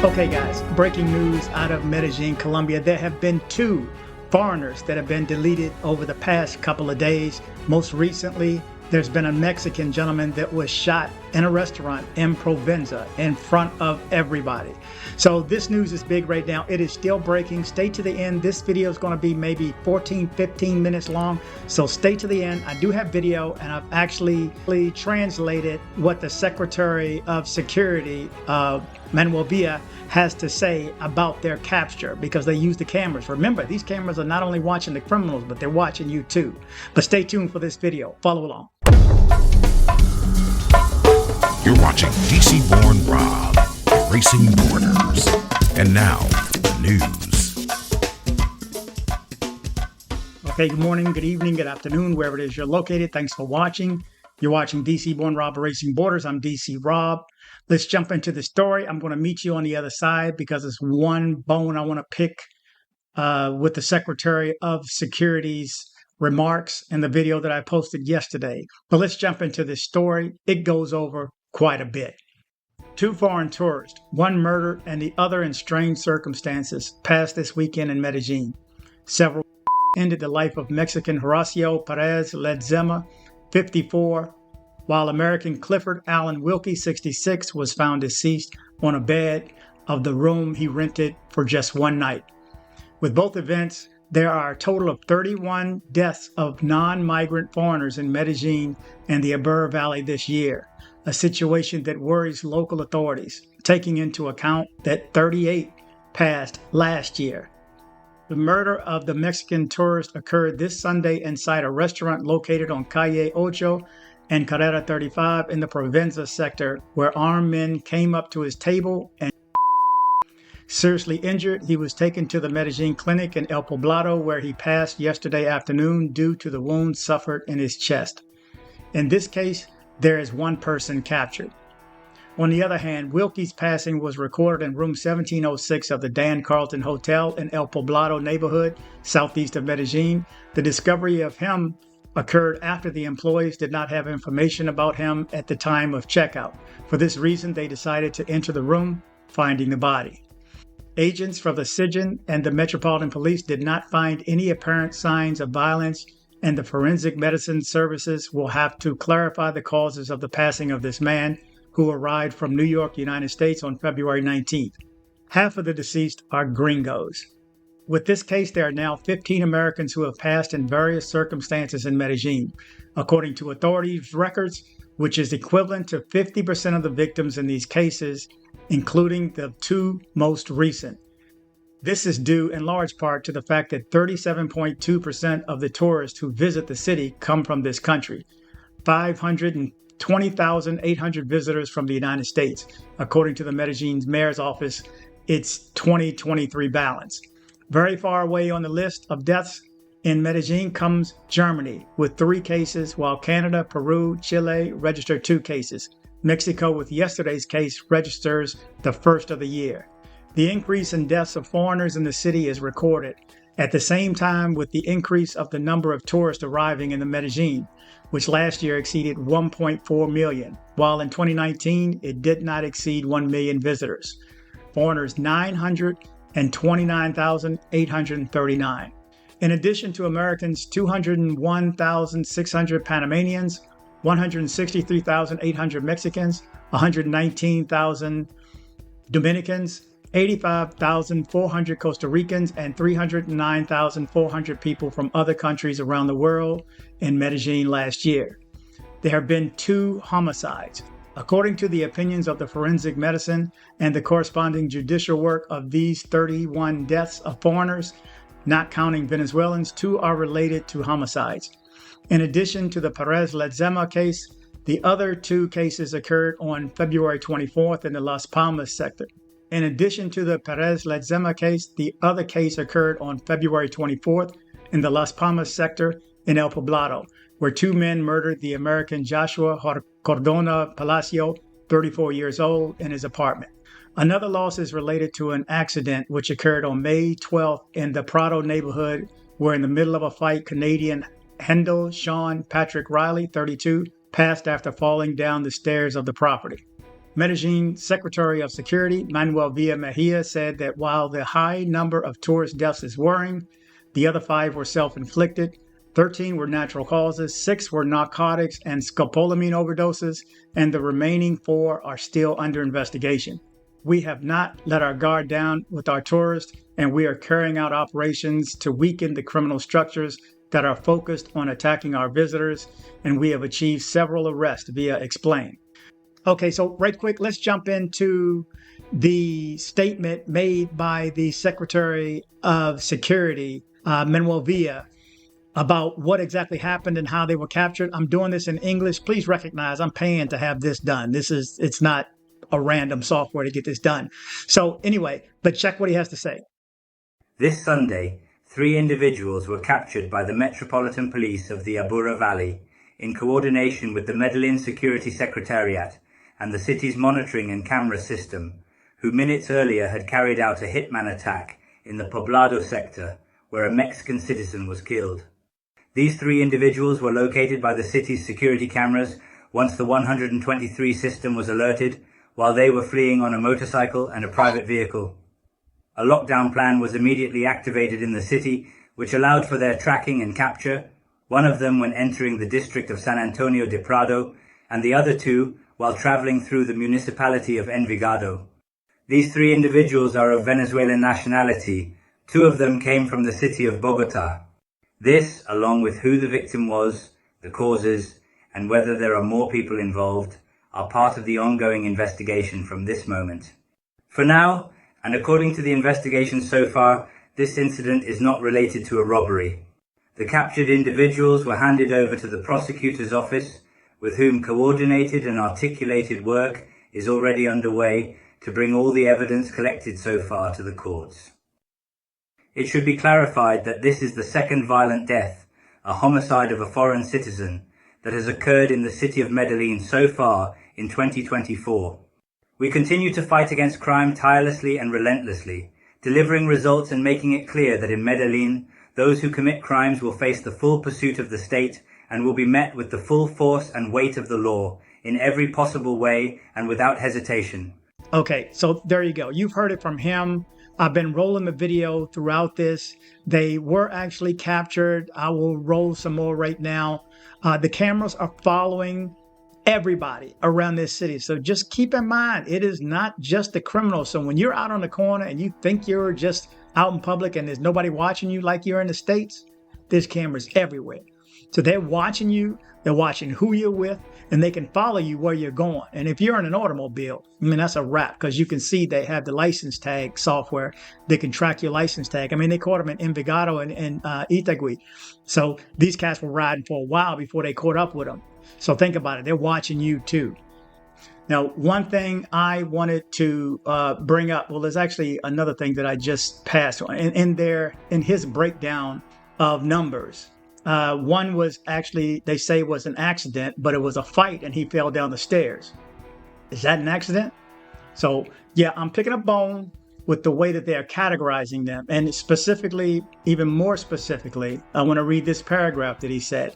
Okay, guys, breaking news out of Medellin, Colombia. There have been 2 foreigners that have been deleted over the past couple of days. Most recently, there's been a Mexican gentleman that was shot in a restaurant in Provenza in front of everybody. So this news is big right now. It is still breaking. Stay to the end. This video is going to be maybe 15 minutes long. So stay to the end. I do have video, and I've actually translated what the Secretary of Security, Manuel Villa, has to say about their capture, because they use the cameras. Remember, these cameras are not only watching the criminals, but they're watching you too. But stay tuned for this video. Follow along. You're watching dcbornrob, Erasing Borders. And now, the news. Okay, good morning, good evening, good afternoon, wherever it is you're located. Thanks for watching. You're watching dcbornrob, Erasing Borders. I'm DC Rob. Let's jump into the story. I'm going to meet you on the other side because it's one bone I want to pick with the Secretary of Security's remarks in the video that I posted yesterday. But let's jump into this story. It goes over quite a bit. 2 foreign tourists, one murdered and the other in strange circumstances, passed this weekend in Medellin. Several ended the life of Mexican Horacio Perez Ledezma, 54, while American Clifford Allan Wilke, 66, was found deceased on a bed of the room he rented for just one night. With both events, there are a total of 31 deaths of non-migrant foreigners in Medellin and the Aburrá Valley this year, a situation that worries local authorities, taking into account that 38 passed last year. The murder of the Mexican tourist occurred this Sunday inside a restaurant located on Calle Ocho and Carrera 35 in the Provenza sector, where armed men came up to his table and seriously injured. He was taken to the Medellin clinic in El Poblado, where he passed yesterday afternoon due to the wounds suffered in his chest. In this case, there is one person captured. On the other hand, Wilke's passing was recorded in room 1706 of the Dann Carlton Hotel in El Poblado neighborhood, southeast of Medellin. The discovery of him occurred after the employees did not have information about him at the time of checkout. For this reason, they decided to enter the room, finding the body. Agents from the Sijin and the Metropolitan Police did not find any apparent signs of violence, and the forensic medicine services will have to clarify the causes of the passing of this man, who arrived from New York, United States on February 19th. Half of the deceased are gringos. With this case, there are now 15 Americans who have passed in various circumstances in Medellin, according to authorities' records, which is equivalent to 50% of the victims in these cases, including the 2 most recent. This is due in large part to the fact that 37.2% of the tourists who visit the city come from this country, 520,800 visitors from the United States, according to the Medellin's mayor's office, its 2023 balance. Very far away on the list of deaths in Medellin comes Germany with 3 cases, while Canada, Peru, Chile registered 2 cases. Mexico, with yesterday's case, registers the first of the year. The increase in deaths of foreigners in the city is recorded at the same time with the increase of the number of tourists arriving in the Medellin, which last year exceeded 1.4 million, while in 2019 it did not exceed 1 million visitors. Foreigners 929,839. In addition to Americans, 201,600 Panamanians, 163,800 Mexicans, 119,000 Dominicans, 85,400 Costa Ricans, and 309,400 people from other countries around the world in Medellin last year. There have been 2 homicides. According to the opinions of the forensic medicine and the corresponding judicial work of these 31 deaths of foreigners, not counting Venezuelans, 2 are related to homicides. In addition to the Perez Ledezma case, the other 2 cases occurred on February 24th in the Las Palmas sector. In addition to the Perez Ledezma case, the other case occurred on February 24th in the Las Palmas sector in El Poblado, where 2 men murdered the American Joshua Cordona Palacio, 34 years old, in his apartment. Another loss is related to an accident which occurred on May 12th in the Prado neighborhood, where in the middle of a fight, Canadian Hendel Sean Patrick Riley, 32, passed after falling down the stairs of the property. Medellin Secretary of Security, Manuel Villa Mejia, said that while the high number of tourist deaths is worrying, the other 5 were self-inflicted, 13 were natural causes, 6 were narcotics and scopolamine overdoses, and the remaining 4 are still under investigation. We have not let our guard down with our tourists, and we are carrying out operations to weaken the criminal structures that are focused on attacking our visitors, and we have achieved several arrests, Villa explained. Okay, so right quick, let's jump into the statement made by the Secretary of Security, Manuel Villa, about what exactly happened and how they were captured. I'm doing this in English. Please recognize I'm paying to have this done. It's not a random software to get this done. So anyway, but check what he has to say. This Sunday, 3 individuals were captured by the Metropolitan Police of the Aburrá Valley in coordination with the Medellin Security Secretariat and the city's monitoring and camera system, who minutes earlier had carried out a hitman attack in the Poblado sector where a Mexican citizen was killed. These 3 individuals were located by the city's security cameras once the 123 system was alerted, while they were fleeing on a motorcycle and a private vehicle. A lockdown plan was immediately activated in the city, which allowed for their tracking and capture, one of them when entering the district of San Antonio de Prado, and the other 2 while traveling through the municipality of Envigado. These 3 individuals are of Venezuelan nationality. 2 of them came from the city of Bogota. This, along with who the victim was, the causes, and whether there are more people involved, are part of the ongoing investigation from this moment. For now, and according to the investigation so far, this incident is not related to a robbery. The captured individuals were handed over to the prosecutor's office, with whom coordinated and articulated work is already underway to bring all the evidence collected so far to the courts. It should be clarified that this is the second violent death, a homicide of a foreign citizen, that has occurred in the city of Medellin so far in 2024. We continue to fight against crime tirelessly and relentlessly, delivering results and making it clear that in Medellin, those who commit crimes will face the full pursuit of the state and will be met with the full force and weight of the law in every possible way and without hesitation. Okay, so there you go. You've heard it from him. I've been rolling the video throughout this. They were actually captured. I will roll some more right now. The cameras are following everybody around this city. So just keep in mind, it is not just the criminals. So when you're out on the corner and you think you're just out in public and there's nobody watching you like you're in the States, there's cameras everywhere. So they're watching you, they're watching who you're with, and they can follow you where you're going. And if you're in an automobile, I mean, that's a wrap, because you can see they have the license tag software. They can track your license tag. I mean, they caught them in Envigado and Itagüí. So these cats were riding for a while before they caught up with them. So think about it. They're watching you too. Now, one thing I wanted to bring up, well, there's actually another thing that I just passed on in his breakdown of numbers. One was actually, they say was an accident, but it was a fight and he fell down the stairs. Is that an accident? So yeah, I'm picking a bone with the way that they are categorizing them. And specifically, even more specifically, I want to read this paragraph that he said.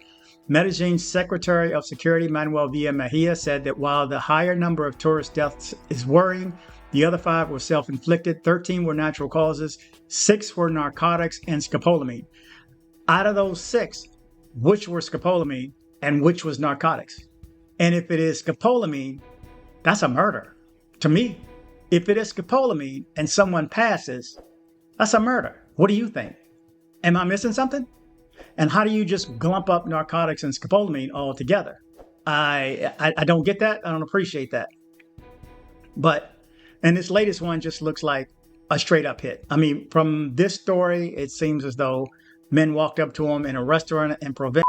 Medellin's Secretary of Security, Manuel Villa Mejia, said that while the higher number of tourist deaths is worrying, the other 5 were self-inflicted, 13 were natural causes, 6 were narcotics and scopolamine. Out of those 6, which were scopolamine and which was narcotics? And if it is scopolamine, that's a murder. To me, if it is scopolamine and someone passes, that's a murder. What do you think? Am I missing something? And how do you just glump up narcotics and scopolamine all together? I don't get that. I don't appreciate that. But, and this latest one just looks like a straight up hit. I mean, from this story, it seems as though men walked up to him in a restaurant in Provenza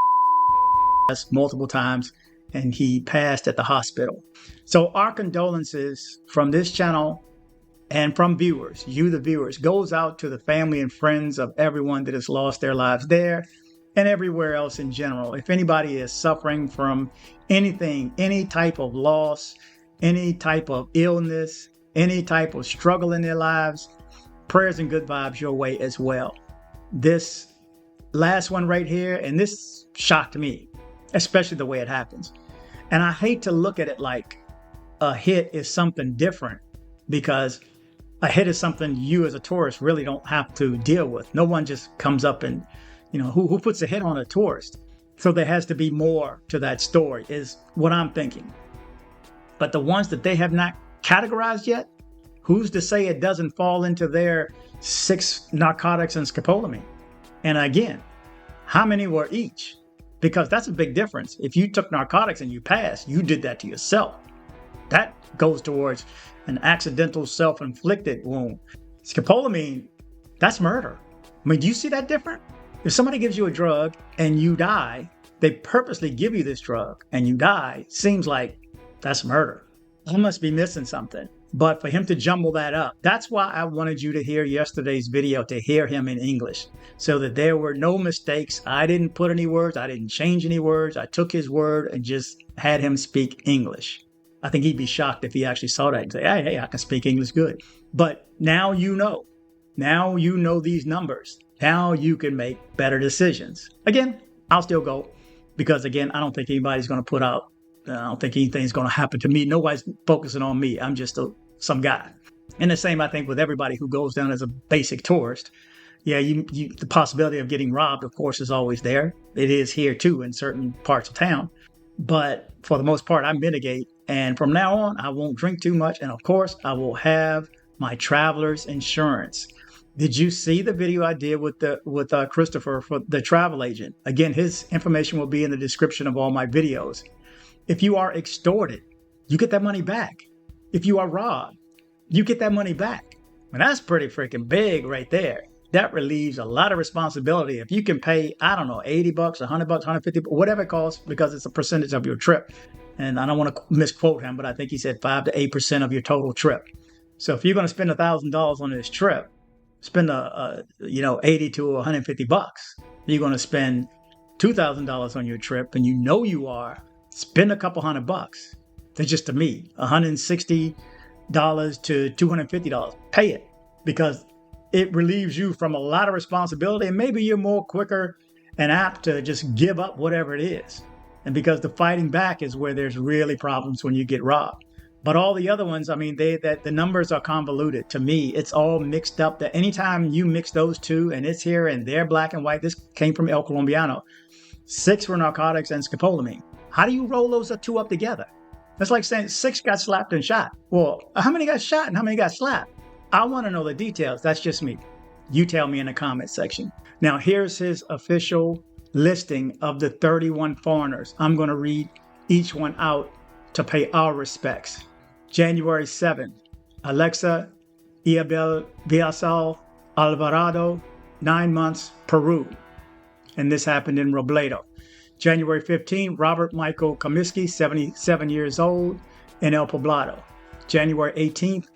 multiple times, and he passed at the hospital. So our condolences from this channel and from viewers, you the viewers, goes out to the family and friends of everyone that has lost their lives there and everywhere else in general. If anybody is suffering from anything, any type of loss, any type of illness, any type of struggle in their lives, prayers and good vibes your way as well. This last one right here, and this shocked me, especially the way it happens. And I hate to look at it like a hit is something different, because a hit is something you as a tourist really don't have to deal with. No one just comes up and, who puts a hit on a tourist? So there has to be more to that story, is what I'm thinking. But the ones that they have not categorized yet, who's to say it doesn't fall into their 6 narcotics and scopolamine? And again, how many were each? Because that's a big difference. If you took narcotics and you passed, you did that to yourself. That goes towards an accidental self-inflicted wound. Scopolamine, that's murder. I mean, do you see that different? If somebody gives you a drug and you die, they purposely give you this drug and you die, seems like that's murder. I must be missing something. But for him to jumble that up, that's why I wanted you to hear yesterday's video, to hear him in English, so that there were no mistakes. I didn't put any words. I didn't change any words. I took his word and just had him speak English. I think he'd be shocked if he actually saw that and say, hey, I can speak English good. But now you know. Now you know these numbers. Now you can make better decisions. Again, I'll still go, because again, I don't think anybody's going to put out, I don't think anything's going to happen to me. Nobody's focusing on me. I'm just some guy. And the same, I think, with everybody who goes down as a basic tourist. Yeah, the possibility of getting robbed, of course, is always there. It is here too in certain parts of town. But for the most part, I mitigate. And from now on, I won't drink too much. And of course, I will have my traveler's insurance. Did you see the video I did with Christopher, for the travel agent? Again, his information will be in the description of all my videos. If you are extorted, you get that money back. If you are robbed, you get that money back. And that's pretty freaking big right there. That relieves a lot of responsibility. If you can pay, I don't know, $80, $100, $150, whatever it costs, because it's a percentage of your trip. And I don't want to misquote him, but I think he said 5 to 8% of your total trip. So if you're going to spend $1,000 on this trip, spend $80 to $150. You're going to spend $2,000 on your trip, and you are. Spend a couple $100. That's just, to me, $160 to $250. Pay it, because it relieves you from a lot of responsibility, and maybe you're more quicker and apt to just give up whatever it is. And because the fighting back is where there's really problems when you get robbed. But all the other ones, I mean, the numbers are convoluted. To me, it's all mixed up. That anytime you mix those two, and it's here and they're black and white, this came from El Colombiano. 6 were narcotics and scopolamine. How do you roll those two up together? That's like saying 6 got slapped and shot. Well, how many got shot and how many got slapped? I want to know the details. That's just me. You tell me in the comment section. Now, here's his official listing of the 31 foreigners. I'm going to read each one out to pay our respects. January 7th, Alexa Iabel Villasal Alvarado, 9 months, Peru. And this happened in Robledo. January 15th, Robert Michael Comiskey, 77 years old, in El Poblado. January 18th,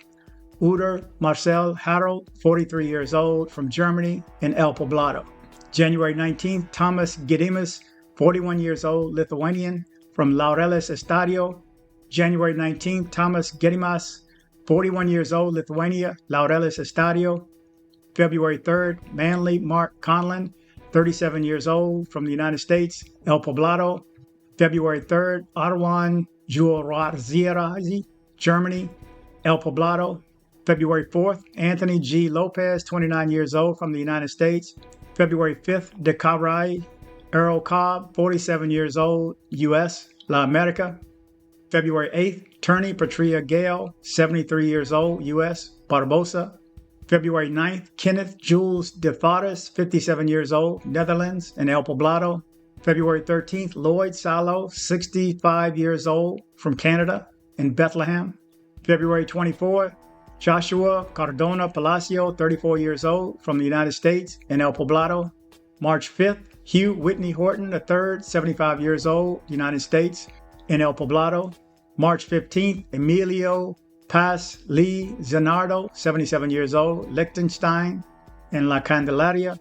Uder Marcel Harold, 43 years old, from Germany, in El Poblado. January 19th, Thomas Gedimus, 41 years old, Lithuanian, from Laureles Estadio. January 19th, Thomas Gedimas, 41 years old, Lithuania, Laureles Estadio. February 3rd, Manley Mark Conlon, 37 years old, from the United States, El Poblado. February 3rd, Arwan Juarazi, Germany, El Poblado. February 4th, Anthony G. Lopez, 29 years old, from the United States. February 5th, Decarai Earl Cobb, 47 years old, U.S., La America. February 8th, Turney Patria Gale, 73 years old, U.S., Barbosa. February 9th, Kenneth Jules de Fares, 57 years old, Netherlands, in El Poblado. February 13th, Lloyd Salo, 65 years old, from Canada, in Bethlehem. February 24th, Joshua Cardona Palacio, 34 years old, from the United States, in El Poblado. March 5th, Hugh Whitney Horton III, 75 years old, United States, in El Poblado. March 15th, Emilio Paz Lee Zanardo, 77 years old, Liechtenstein, in La Candelaria.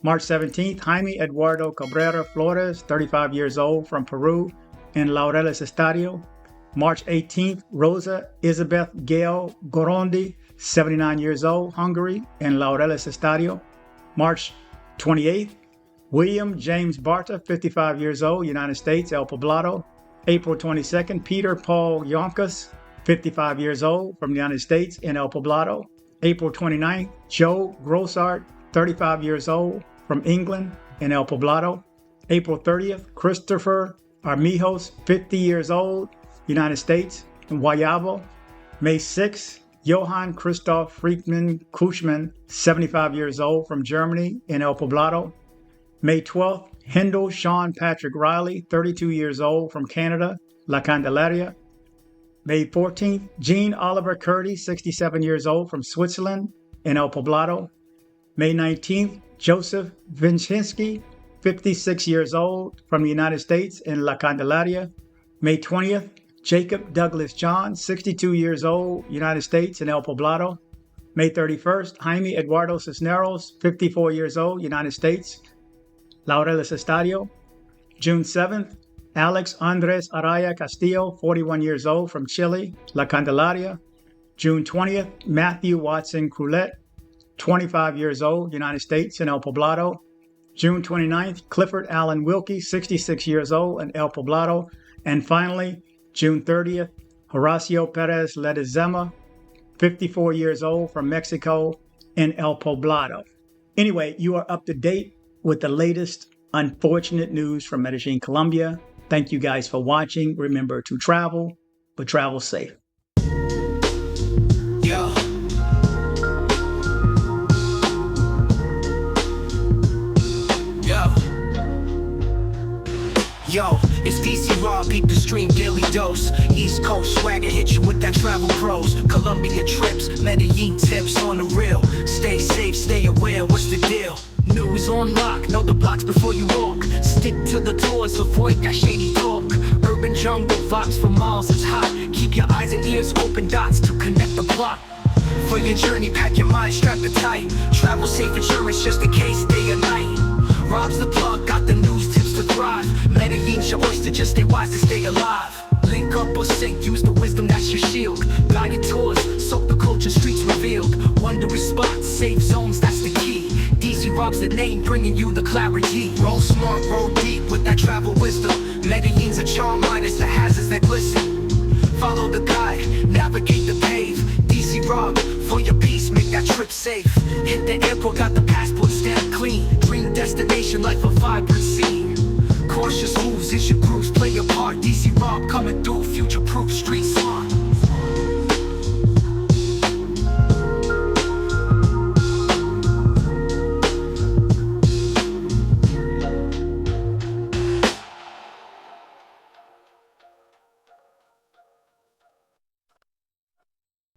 March 17th, Jaime Eduardo Cabrera Flores, 35 years old, from Peru, in Laureles Estadio. March 18th, Rosa Elizabeth Gail Gorondi, 79 years old, Hungary, in Laureles Estadio. March 28th, William James Barta, 55 years old, United States, El Poblado. April 22nd, Peter Paul Yonkas, 55 years old, from the United States in El Poblado. April 29th, Joe Grossart, 35 years old, from England in El Poblado. April 30th, Christopher Armijos, 50 years old, United States in Guayabo. May 6th, Johann Christoph Friedman Kuschmann, 75 years old, from Germany in El Poblado. May 12th, Hindle Sean Patrick Riley, 32 years old, from Canada, La Candelaria. May 14th, Jean Oliver Curdy, 67 years old, from Switzerland in El Poblado. May 19th, Joseph Vincinski, 56 years old, from the United States in La Candelaria. May 20th, Jacob Douglas John, 62 years old, United States in El Poblado. May 31st, Jaime Eduardo Cisneros, 54 years old, United States, Laureles Estadio. June 7th, Alex Andres Araya Castillo, 41 years old, from Chile, La Candelaria. June 20th, Matthew Watson Croulet, 25 years old, United States in El Poblado. June 29th, Clifford Allan Wilke, 66 years old, in El Poblado. And finally, June 30th, Horacio Perez Ledezma, 54 years old, from Mexico in El Poblado. Anyway, you are up to date with the latest unfortunate news from Medellin, Colombia. Thank you guys for watching. Remember to travel, but travel safe. Yo. Yo, it's DC Raw, beat the stream, daily dose. East Coast swagger, hit you with that travel pros. Colombia trips, Medellin tips on the real. Stay safe, stay aware, what's the deal? News on lock, know the blocks before you walk. Stick to the tours, avoid that shady talk. Urban jungle vibes for miles, it's hot. Keep your eyes and ears open, dots to connect the plot. For your journey, pack your mind, strap it tight. Travel safe insurance, just in case, day or night. Rob's the plug, got the news tips to thrive. Medellin's your oyster, just stay wise to stay alive. Link up or sink, use the wisdom, that's your shield. Guided tours, soak the culture, streets revealed. Wondering spots, safe zones, that's the key. DC Rob's the name, bringing you the clarity. Roll smart, roll deep with that travel wisdom. Medellin's a charm, minus the hazards that glisten. Follow the guide, navigate the pave. DC Rob, for your peace, make that trip safe. Hit the airport, got the passport stamp clean. Dream destination, life a vibrant scene. Cautious moves is your grooves, play your part. DC Rob coming through, future-proof street smart.